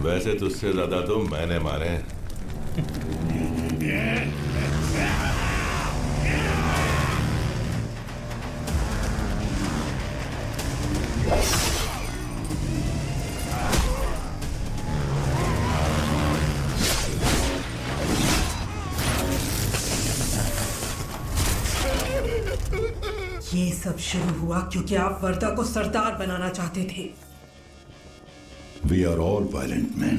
वैसे तुझसे ज्यादा तो मैंने मारे हैं। ये सब शुरू हुआ क्योंकि आप वर्दा को सरदार बनाना चाहते थे। We are all violent men.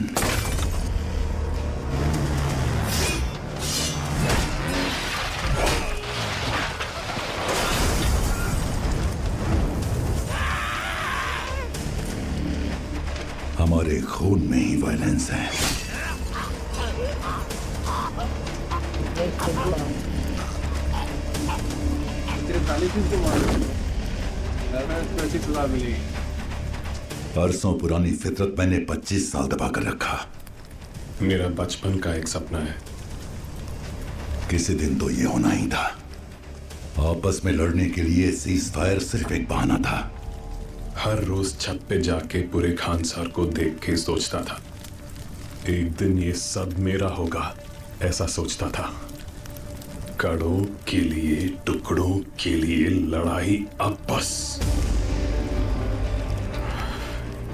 हमारे खून में ही वायलेंस है। बरसों पुरानी फितरत मैंने 25 साल दबा कर रखा। मेरा बचपन का एक सपना है। किसी दिन तो ये होना ही था। आपस में लड़ने के लिए सीज फायर सिर्फ एक बहाना था। हर रोज छत पे जाके पूरे खानसार को देख के सोचता था एक दिन ये सब मेरा होगा, ऐसा सोचता था। कड़ों के लिए, टुकड़ों के लिए लड़ाई अब बस।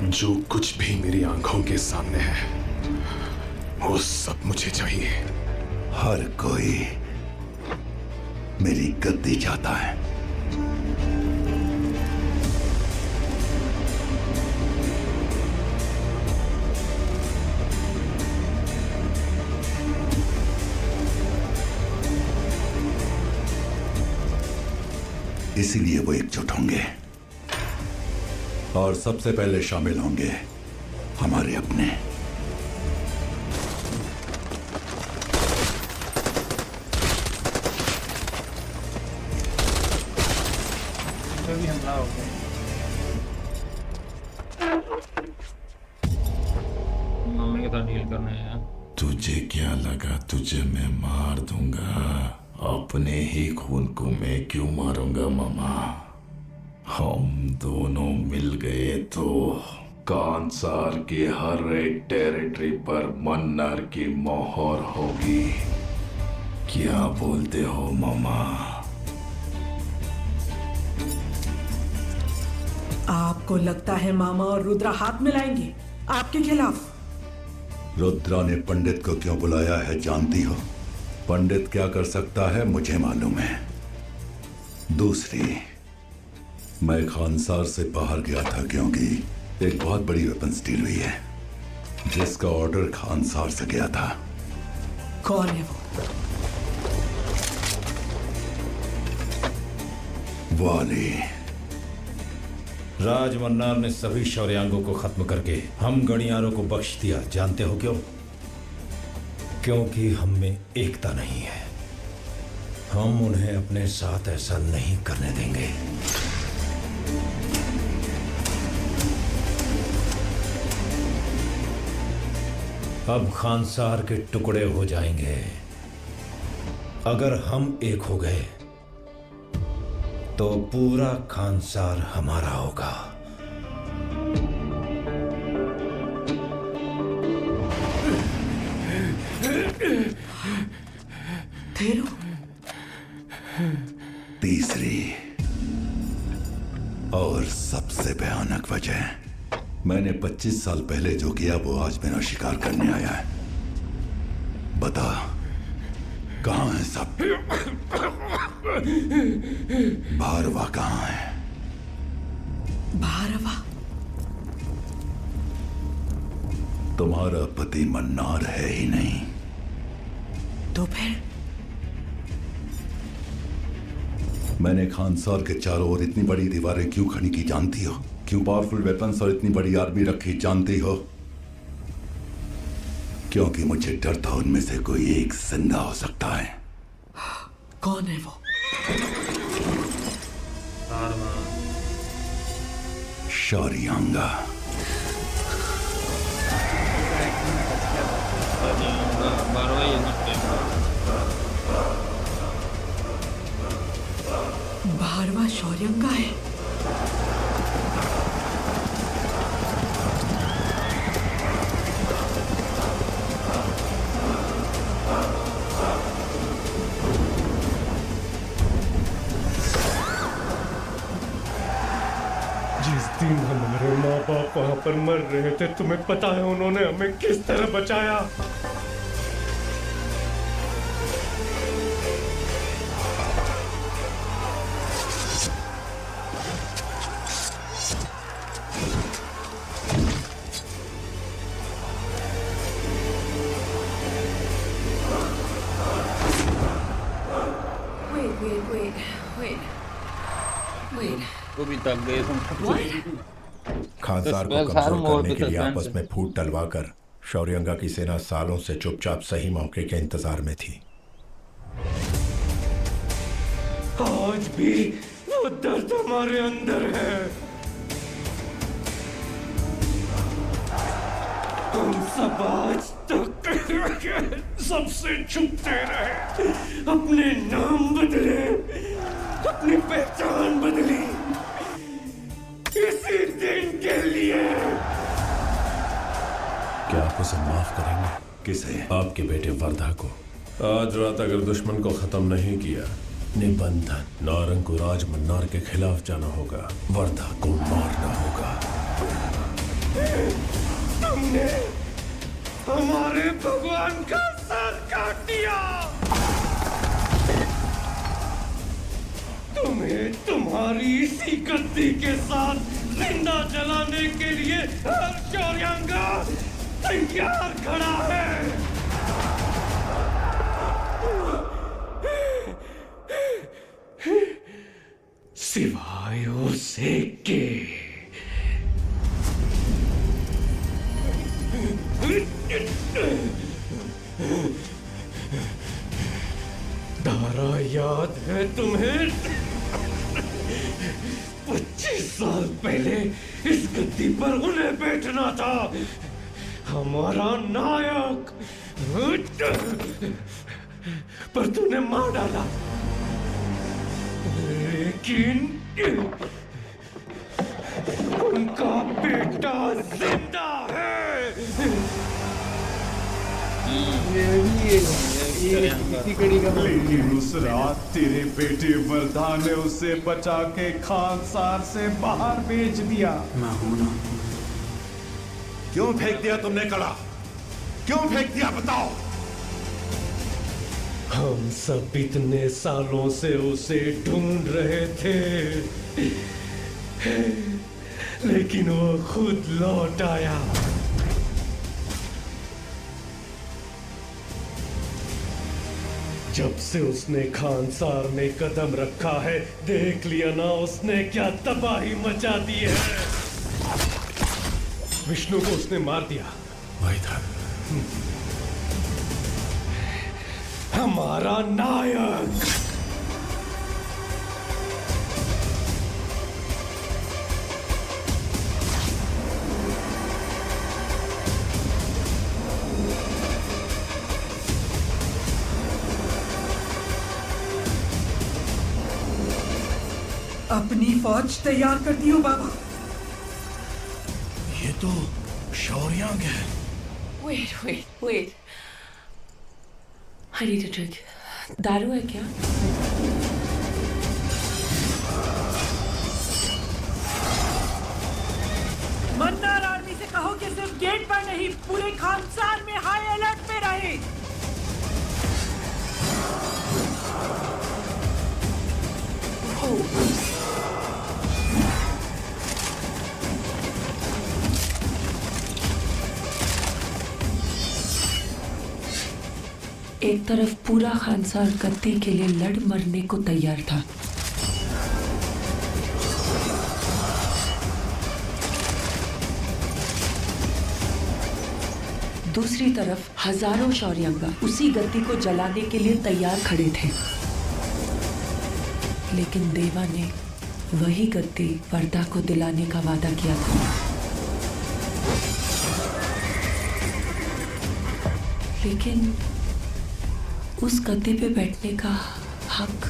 जो कुछ भी मेरी आंखों के सामने है वो सब मुझे चाहिए। हर कोई मेरी गद्दी चाहता है। इसीलिए वो एकजुट होंगे और सबसे पहले शामिल होंगे हमारे अपने। भी हमला हो गया। मम्मी के साथ डील करना है। तुझे क्या लगा तुझे मैं मार दूंगा? अपने ही खून को मैं क्यों मारूंगा मामा? हम दोनों मिल गए तो कांसार के हर एक टेरिटरी पर मन्नर की मोहर होगी। क्या बोलते हो मामा? आपको लगता है मामा और रुद्रा हाथ मिलाएंगे आपके खिलाफ? रुद्रा ने पंडित को क्यों बुलाया है जानती हो? पंडित क्या कर सकता है मुझे मालूम है। दूसरी, मैं खानसार से बाहर गया था क्योंकि एक बहुत बड़ी वेपन्स डील हुई है जिसका ऑर्डर खानसार से गया था। कौन है वो? वाली। राज मन्नार ने सभी शौर्यांगों को खत्म करके हम गणियारों को बख्श दिया। जानते हो क्यों? क्योंकि हम में एकता नहीं है। हम उन्हें अपने साथ ऐसा नहीं करने देंगे। अब खानसार के टुकड़े हो जाएंगे। अगर हम एक हो गए तो पूरा खानसार हमारा होगा। थेरू। तीसरी और सबसे भयानक वजह, मैंने 25 साल पहले जो किया वो आज मेरा शिकार करने आया है। बता कहां है सब? भारवा कहां है? भारवा? तुम्हारा पति मन्नार है ही नहीं तो फिर? मैंने खानसार के चारों ओर इतनी बड़ी दीवारें क्यों खड़ी की जानती हो? क्यों पावरफुल वेपन्स और इतनी बड़ी आर्मी रखी जानती हो? क्योंकि मुझे डर था उनमें से कोई एक जिंदा हो सकता है। कौन है वो? शौर्यांगा। भारवा शौर्यांगा है? आप वहां पर मर रहे थे, तुम्हें पता है उन्होंने हमें किस तरह बचाया? वो भी तक गए तुम। खानसार को बस हर कमजोर मोड़ करने पे के लिए सस्पेंस आपस है। में फूट डलवाकर शौर्यंगा की सेना सालों से चुपचाप सही मौके के इंतजार में थी। आज भी वो दर्द हमारे अंदर है। हम सब आज तक सबसे छुपते रहे, अपने नाम बदले, अपनी पहचान बदली, इसी दिन के लिए। क्या आप उसे माफ करेंगे? किसे? आपके बेटे वर्धा को। आज रात अगर दुश्मन को खत्म नहीं किया, निबंधन नारंग को राज मन्नार के खिलाफ जाना होगा, वर्धा को मारना होगा। तुमने हमारे भगवान का सर काट दिया। तुम्हें तुम्हारी इसी गद्दी के साथ जिंदा जलाने के लिए हर शौर्यांगा तैयार खड़ा है। सिवाय उसे के धारा याद है तुम्हें? 25 साल पहले इस गद्दी पर उन्हें बैठना था, हमारा नायक, पर तूने मार डाला। लेकिन उनका बेटा जिंदा है। लेकिन उस रात तेरे बेटे वर्धा ने उसे बचा के खानसार से बाहर भेज दिया। मैं हूं ना। क्यों फेंक दिया तुमने कड़ा? क्यों फेंक दिया बताओ? हम सब इतने सालों से उसे ढूंढ रहे थे, लेकिन वो खुद लौट आया। जब से उसने खानसार में कदम रखा है, देख लिया ना उसने क्या तबाही मचा दी है। विष्णु को उसने मार दिया। वही था। हमारा नायक। अपनी फौज तैयार कर दी हो बाबा। ये तो शौर्यांग है। Wait. I need a drink. दारू है क्या? मन्नार आर्मी से कहो कि सिर्फ गेट पर नहीं, पूरे खानसार में हाई अलर्ट पे रहे। एक तरफ पूरा खानसार गद्दी के लिए लड़ मरने को तैयार था, दूसरी तरफ हजारों शौर्यंगा उसी गद्दी को जलाने के लिए तैयार खड़े थे। लेकिन देवा ने वही गद्दी वर्धा को दिलाने का वादा किया था। लेकिन उस गद्दी पे बैठने का हक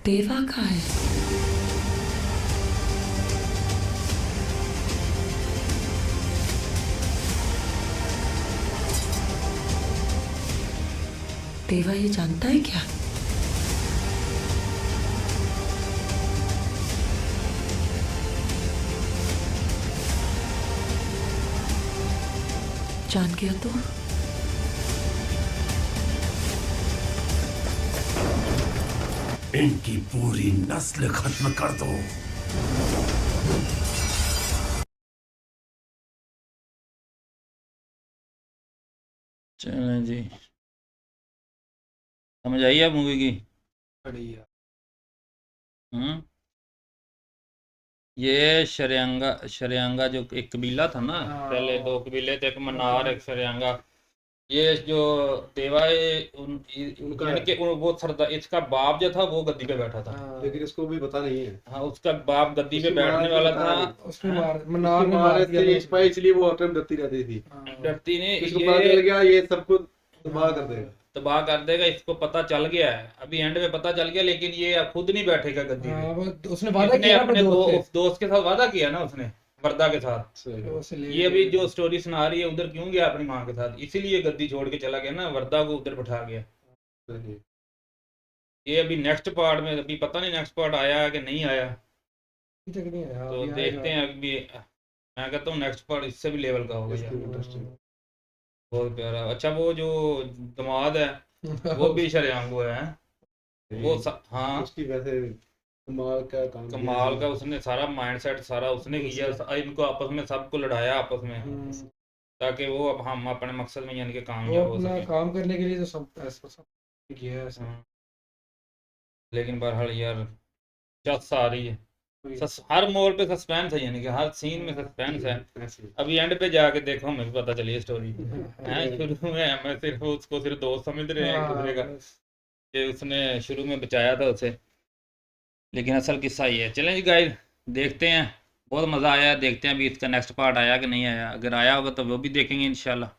देवा का है। देवा ये जानता है क्या? जान गया तो? इनकी पूरी नस्ल खत्म कर दो। चलें जी, समझ आई है मूवी की? बढ़िया। ये शरियांगा जो एक कबीला था ना, पहले दो कबीले थे, एक मन्नार एक शरियांगा। ये जो देवा है वो सरदार, इसका बाप जो था वो गद्दी पे बैठा था, लेकिन इसको भी पता नहीं है। हाँ, उसका बाप गद्दी पे बैठने वाला था। मन्नार ने मार दिया, इसलिए वो हर टाइम डरती रहती थी। डरती नहीं, इसको पता चल गया ये सब कुछ तबाह कर देगा। इसको पता चल गया है, अभी एंड में पता चल गया, लेकिन ये अब खुद नहीं बैठेगा गद्दी पे। उसने वादा किया अपने दोस्त के साथ वादा किया ना उसने, वर्दा के साथ। ये अभी जो स्टोरी सुना रही है उधर क्यों गया अपनी माँ के साथ, इसीलिए गद्दी छोड़ के चला गया ना, वर्दा को उधर बैठा गया। ये अभी नेक्स्ट पार्ट में, अभी पता नहीं नेक्स्ट पार्ट आया है कि नहीं आया, तो देखते हैं। अभी मैं कहता हूँ नेक्स्ट पार्ट इससे भी लेवल का होगा, बहुत प्यारा। अच्छा, वो जो दमाद है वो भी शरियांगो है वो हाँ, उसकी वैसे कमाल का उसने सारा माइंडसेट सारा उसने किया, इनको आपस में सबको लड़ाया आपस में, ताकि वो अब हम अपने मकसद में यानी कि कामयाब हो सके। काम करने के लिए तो सब किया है ऐसा। लेकिन बहरहाल यार चस आ रही है, हर मोड़ पे सस्पेंस है, यानी कि हर सीन में सस्पेंस है। अभी एंड पे जाके देखो हमें भी पता चली स्टोरी है। शुरू में हमें सिर्फ उसको सिर्फ दोस्त समझ रहे हैं एक दूसरे का, कि उसने शुरू में बचाया था उसे, लेकिन असल किस्सा ये है। चलें जी गाइस, देखते हैं, बहुत मज़ा आया, देखते हैं अभी इसका नेक्स्ट पार्ट आया कि नहीं आया। अगर आया होगा तो वो भी देखेंगे इंशाल्लाह।